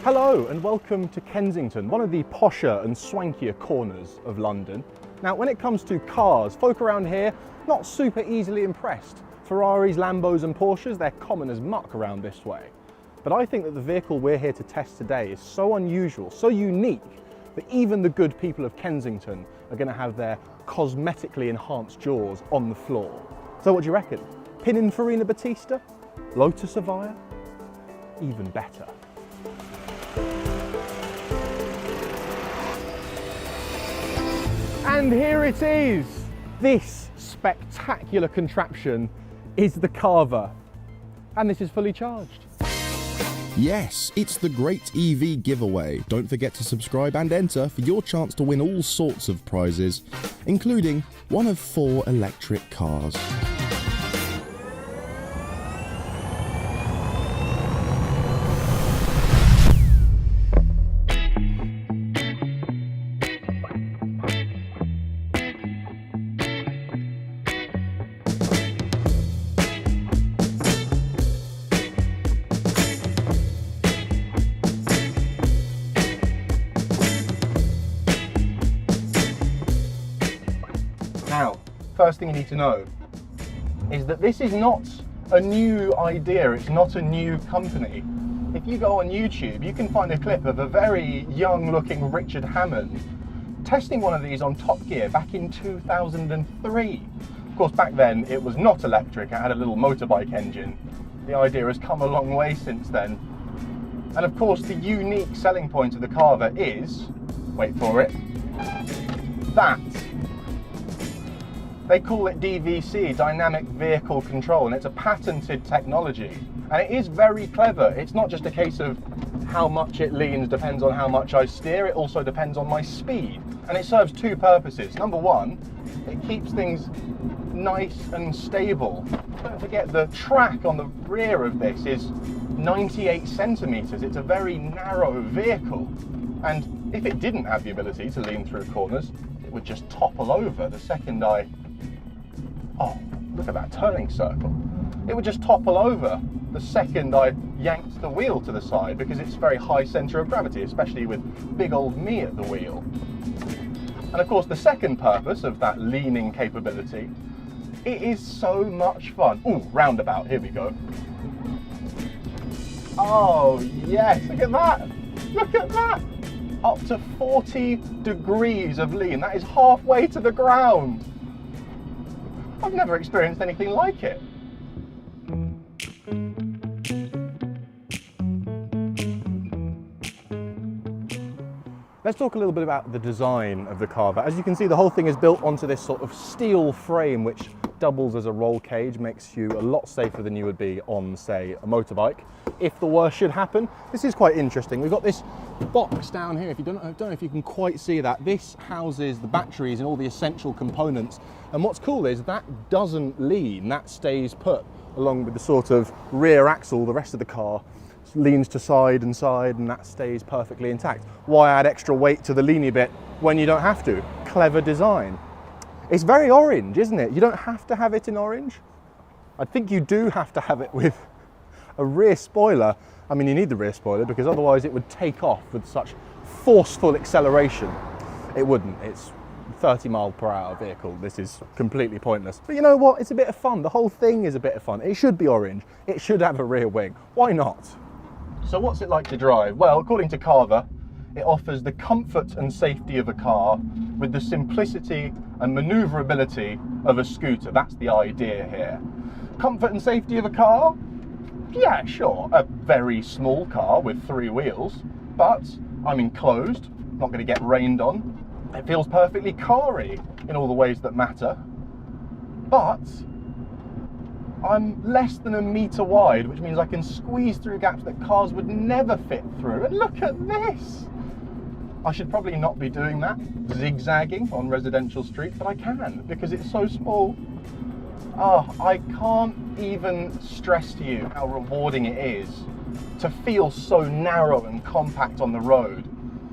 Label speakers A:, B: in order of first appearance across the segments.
A: Hello and welcome to Kensington, one of the posher and swankier corners of London. Now when it comes to cars, folk around here not super easily impressed. Ferraris, Lambos and Porsches, they're common as muck around this way. But I think that the vehicle we're here to test today is so unusual, so unique, that even the good people of Kensington are going to have their cosmetically enhanced jaws on the floor. So what do you reckon? Pininfarina Battista? Lotus Evija? Even better. And here it is! This spectacular contraption is the Carver. And this is fully charged.
B: Yes, it's the Great EV Giveaway. Don't forget to subscribe and enter for your chance to win all sorts of prizes, including one of 4 electric cars.
A: Now, first thing you need to know is that this is not a new idea, it's not a new company. If you go on YouTube, you can find a clip of a very young looking Richard Hammond testing one of these on Top Gear back in 2003. Of course, back then it was not electric, it had a little motorbike engine. The idea has come a long way since then. And of course, the unique selling point of the Carver is, wait for it, that. They call it DVC, Dynamic Vehicle Control, and it's a patented technology. And it is very clever. It's not just a case of how much it leans depends on how much I steer, it also depends on my speed. And it serves 2 purposes. Number 1, it keeps things nice and stable. Don't forget the track on the rear of this is 98 centimeters. It's a very narrow vehicle. And if it didn't have the ability to lean through corners, it would just topple over the second oh, look at that turning circle. It would just topple over the second I yanked the wheel to the side because it's a very high centre of gravity, especially with big old me at the wheel. And of course, the second purpose of that leaning capability, it is so much fun. Ooh, roundabout, here we go. Oh yes, look at that. Look at that. Up to 40 degrees of lean. That is halfway to the ground. I've never experienced anything like it. Let's talk a little bit about the design of the Carver. As you can see, the whole thing is built onto this sort of steel frame which doubles as a roll cage, makes you a lot safer than you would be on, say, a motorbike. If the worst should happen, this is quite interesting. We've got this box down here. If you don't know if you can quite see that. This houses the batteries and all the essential components. And what's cool is that doesn't lean, that stays put along with the sort of rear axle. The rest of the car leans to side, and that stays perfectly intact. Why add extra weight to the leany bit when you don't have to? Clever design. It's very orange, isn't it? You don't have to have it in orange. I think you do have to have it with a rear spoiler. I mean, you need the rear spoiler because otherwise it would take off with such forceful acceleration. It wouldn't. It's 30-mile-per-hour vehicle. This is completely pointless. But you know what? It's a bit of fun. The whole thing is a bit of fun. It should be orange. It should have a rear wing. Why not? So what's it like to drive? Well, according to Carver, it offers the comfort and safety of a car with the simplicity and maneuverability of a scooter. That's the idea here. Comfort and safety of a car? Yeah, sure. A very small car with 3 wheels, but I'm enclosed, not going to get rained on. It feels perfectly car-y in all the ways that matter. But I'm less than a metre wide, which means I can squeeze through gaps that cars would never fit through. And look at this! I should probably not be doing that, zigzagging on residential streets, but I can because it's so small. Oh, I can't even stress to you how rewarding it is to feel so narrow and compact on the road.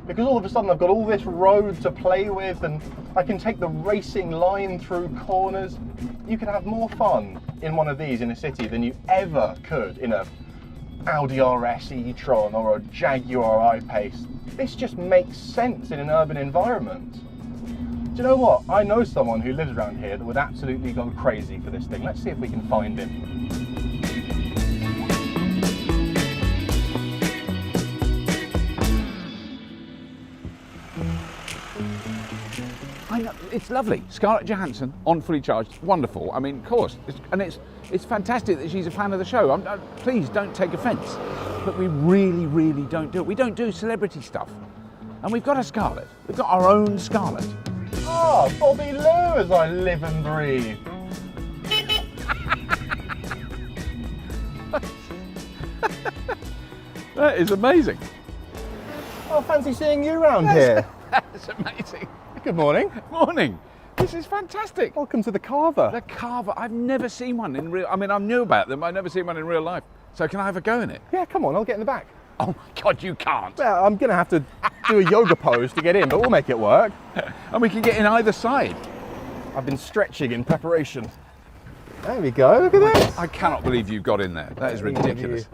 A: Because all of a sudden I've got all this road to play with and I can take the racing line through corners. You can have more fun in one of these in a city than you ever could in a Audi RS e-tron or a Jaguar I-Pace. This just makes sense in an urban environment. Do you know what? I know someone who lives around here that would absolutely go crazy for this thing. Let's see if we can find him.
C: I know, it's lovely. Scarlett Johansson on fully charged, wonderful. I mean, of course, it's fantastic that she's a fan of the show. Please don't take offence, but we really, really don't do it. We don't do celebrity stuff, and we've got a Scarlett. We've got our own Scarlett.
A: Ah, Bobby Lou as I live and breathe.
C: That is amazing.
A: Oh, fancy seeing you around here.
C: That's amazing.
A: Good morning.
C: Morning. This is fantastic.
A: Welcome to the Carver.
C: The Carver. I've never seen one in real. I mean, I knew about them. I've never seen one in real life. So can I have a go in it?
A: Yeah, come on, I'll get in the back.
C: Oh my God, you can't.
A: Well, I'm going to have to do a yoga pose to get in, but we'll make it work.
C: And we can get in either side.
A: I've been stretching in preparation. There we go, look at this.
C: I cannot believe you got in there. That is ridiculous.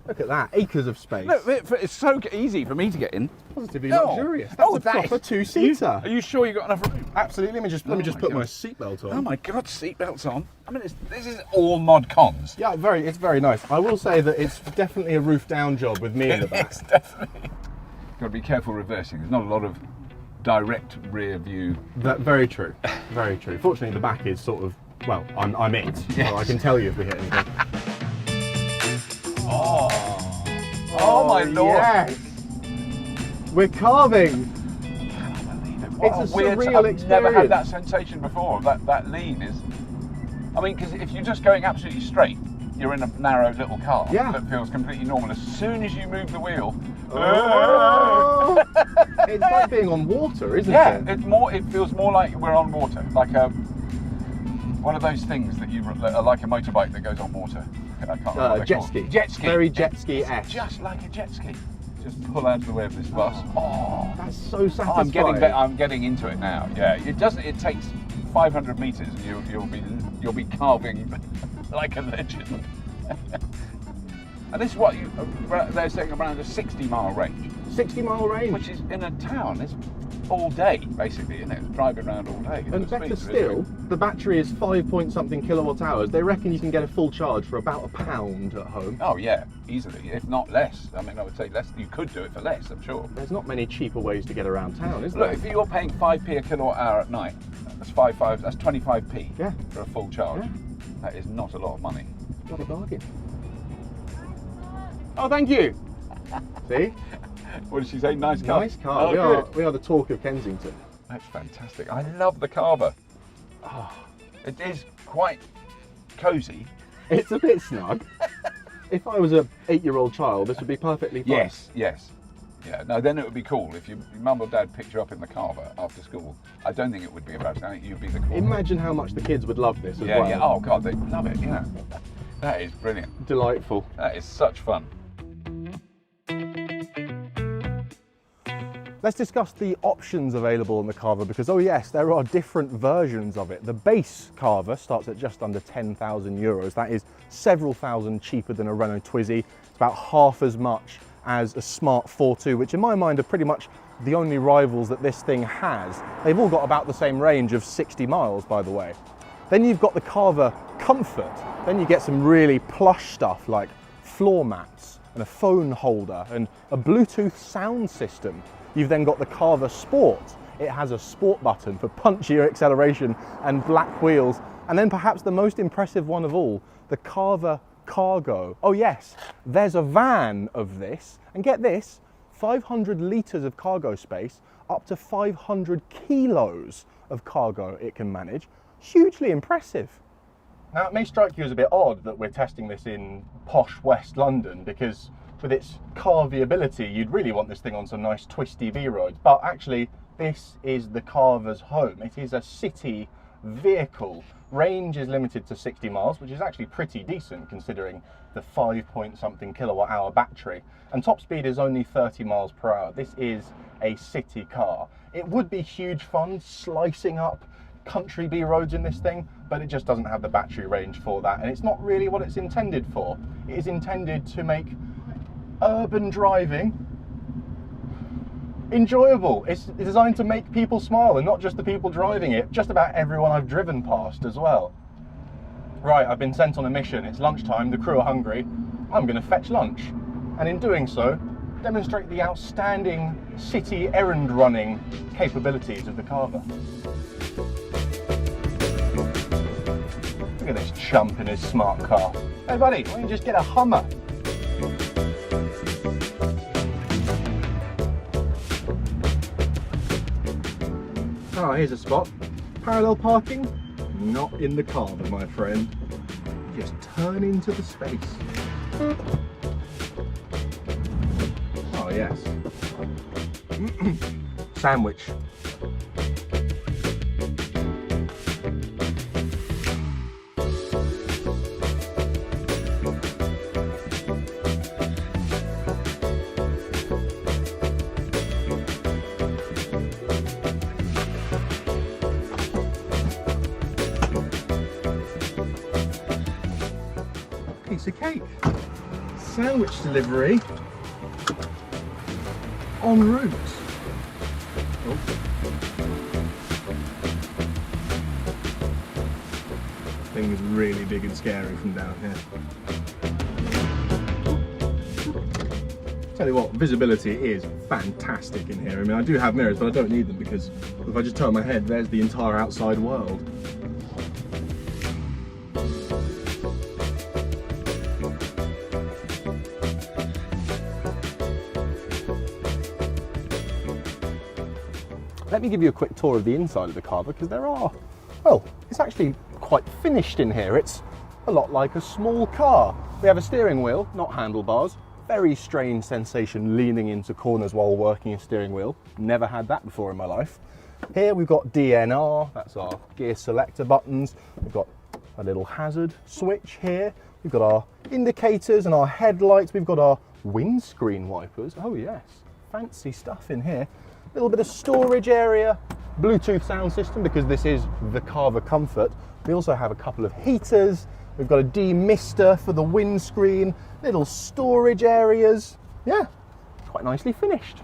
A: Look at that, acres of space.
C: No, it's so easy for me to get in.
A: Positively
C: No.
A: luxurious. That's a proper two-seater.
C: Are you sure you got enough room?
A: Absolutely, let me just put my seatbelt on.
C: Oh my God, seatbelts on. I mean, this is all mod cons.
A: Yeah, it's very nice. I will say that it's definitely a roof down job with me in the back.
C: It's definitely. Got to be careful reversing. There's not a lot of direct rear view.
A: Very true, very true. Fortunately, the back is sort of, well, I'm it,
C: Yes.
A: so I can tell you if we hit anything.
C: Oh my Lord.
A: Yes. We're carving. It's a
C: weird,
A: surreal
C: I've
A: experience.
C: never had that sensation before. That lean is. I mean, because if you're just going absolutely straight, you're in a narrow little car
A: Yeah.
C: that feels completely normal. As soon as you move the wheel,
A: Oh. It's like being on water, isn't
C: yeah,
A: it?
C: it feels more like we're on water, like one of those things that are like a motorbike that goes on water. I can't remember what they're
A: Jet
C: called.
A: ski.
C: Jet ski.
A: Very jet ski-esque.
C: Just like a jet ski. Just pull out of the way of this bus. Oh,
A: That's so satisfying.
C: I'm getting into it now. Yeah, it takes 500 meters, and you'll be carving like a legend. And this is what they're saying, around a 60-mile range.
A: 60-mile range.
C: Which is in a town. It's all day, basically, isn't it? Driving around all day.
A: And better still, the battery is 5-point-something kilowatt hours. They reckon you can get a full charge for about £1 at home.
C: Oh yeah, easily, if not less. I mean, I would say less. You could do it for less, I'm sure.
A: There's not many cheaper ways to get around town, is
C: Look,
A: there?
C: if you're paying 5p a kilowatt hour at night, that's 25p
A: Yeah.
C: for a full charge.
A: Yeah.
C: That is not a lot of money.
A: What a bargain. Oh, thank you. See?
C: What did she say? Nice car.
A: Nice car.
C: Oh,
A: We are the talk of Kensington.
C: That's fantastic. I love the Carver. Oh, it is quite cosy.
A: It's a bit snug. If I was an 8-year-old child, this would be perfectly fine.
C: Yes. Yeah, no, then it would be cool if your mum or dad picked you up in the Carver after school. I don't think it would be embarrassing. I think you'd be the cool.
A: Imagine how much the kids would love this as
C: Yeah,
A: well.
C: yeah. Oh God, they love it. Yeah, that is brilliant.
A: Delightful.
C: That is such fun.
A: Let's discuss the options available on the Carver because, oh yes, there are different versions of it. The base Carver starts at just under €10,000. That is several thousand cheaper than a Renault Twizy. It's about half as much as a Smart 4.2, which in my mind are pretty much the only rivals that this thing has. They've all got about the same range of 60 miles, by the way. Then you've got the Carver Comfort. Then you get some really plush stuff like floor mats and a phone holder and a Bluetooth sound system. You've then got the Carver Sport. It has a sport button for punchier acceleration and black wheels. And then perhaps the most impressive one of all, the Carver Cargo. Oh yes, there's a van of this. And get this, 500 litres of cargo space, up to 500 kilos of cargo it can manage. Hugely impressive. Now it may strike you as a bit odd that we're testing this in posh West London because with its carviability, you'd really want this thing on some nice twisty V roads. But actually, this is the Carver's home. It is a city vehicle. Range is limited to 60 miles, which is actually pretty decent considering the 5-point-something kilowatt hour battery. And top speed is only 30 miles per hour. This is a city car. It would be huge fun slicing up country B roads in this thing, but it just doesn't have the battery range for that, and it's not really what it's intended for. It is intended to make urban driving enjoyable. It's designed to make people smile, and not just the people driving it, just about everyone I've driven past as well. Right, I've been sent on a mission. It's lunchtime, the crew are hungry. I'm going to fetch lunch, and in doing so, demonstrate the outstanding city errand running capabilities of the Carver. Look at this chump in his smart car. Hey buddy, why don't you just get a Hummer? Oh, here's a spot. Parallel parking? Not in the Carver, my friend. Just turn into the space. Oh yes. Sandwich. Piece of cake. Sandwich delivery en route. Oh. Thing is really big and scary from down here. Tell you what, visibility is fantastic in here. I mean, I do have mirrors, but I don't need them because if I just turn my head, there's the entire outside world. Let me give you a quick tour of the inside of the Carver, because well, it's actually quite finished in here. It's a lot like a small car. We have a steering wheel, not handlebars. Very strange sensation leaning into corners while working a steering wheel. Never had that before in my life. Here we've got DNR, that's our gear selector buttons. We've got a little hazard switch here. We've got our indicators and our headlights. We've got our windscreen wipers. Oh yes, fancy stuff in here. A little bit of storage area, Bluetooth sound system because this is the Carver Comfort. We also have a couple of heaters. We've got a demister for the windscreen, little storage areas. Yeah, quite nicely finished.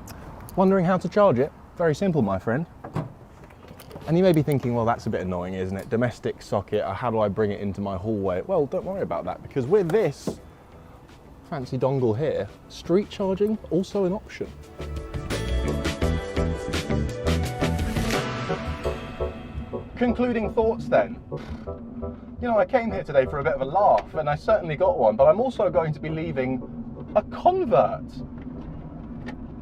A: Wondering how to charge it? Very simple, my friend. And you may be thinking, well, that's a bit annoying, isn't it? Domestic socket, how do I bring it into my hallway? Well, don't worry about that, because with this fancy dongle here, street charging also an option. Concluding thoughts then. You know, I came here today for a bit of a laugh, and I certainly got one, but I'm also going to be leaving a convert.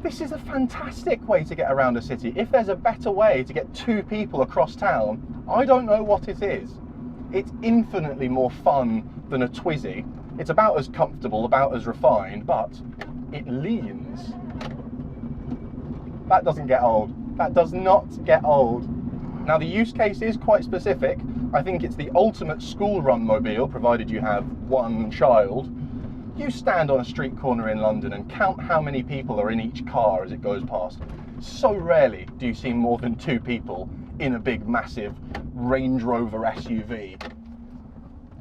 A: This is a fantastic way to get around a city. If there's a better way to get two people across town, I don't know what it is. It's infinitely more fun than a Twizy. It's about as comfortable, about as refined, but it leans. That doesn't get old. That does not get old. Now the use case is quite specific. I think it's the ultimate school run mobile, provided you have one child. You stand on a street corner in London and count how many people are in each car as it goes past. So rarely do you see more than two people in a big, massive Range Rover SUV.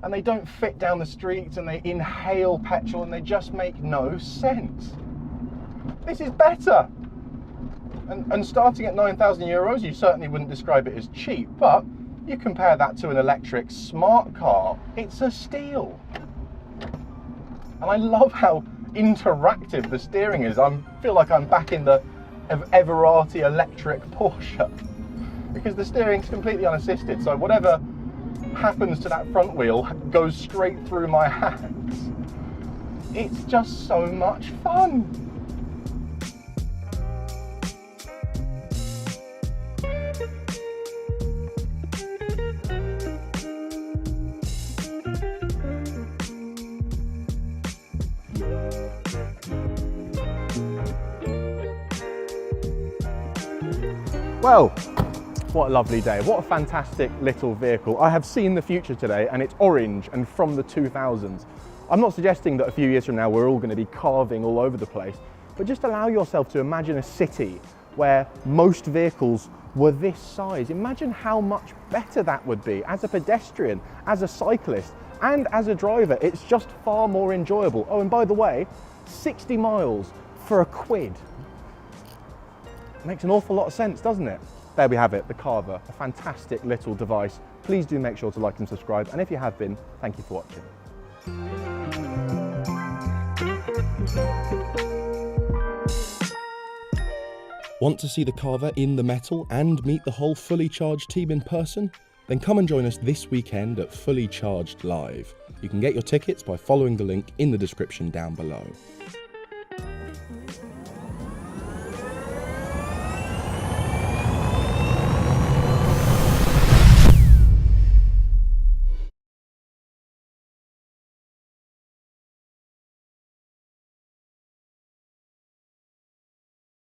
A: And they don't fit down the streets, and they inhale petrol, and they just make no sense. This is better. And starting at €9,000, you certainly wouldn't describe it as cheap, but you compare that to an electric smart car, it's a steal. And I love how interactive the steering is. I feel like I'm back in the Everardi electric Porsche, because the steering's completely unassisted, so whatever happens to that front wheel goes straight through my hands. It's just so much fun. Well, what a lovely day. What a fantastic little vehicle. I have seen the future today, and it's orange and from the 2000s. I'm not suggesting that a few years from now we're all going to be carving all over the place, but just allow yourself to imagine a city where most vehicles were this size. Imagine how much better that would be as a pedestrian, as a cyclist, and as a driver. It's just far more enjoyable. Oh, and by the way, 60 miles for £1. Makes an awful lot of sense, doesn't it? There we have it, the Carver, a fantastic little device. Please do make sure to like and subscribe, and if you have been, thank you for watching.
B: Want to see the Carver in the metal and meet the whole Fully Charged team in person? Then come and join us this weekend at Fully Charged Live. You can get your tickets by following the link in the description down below.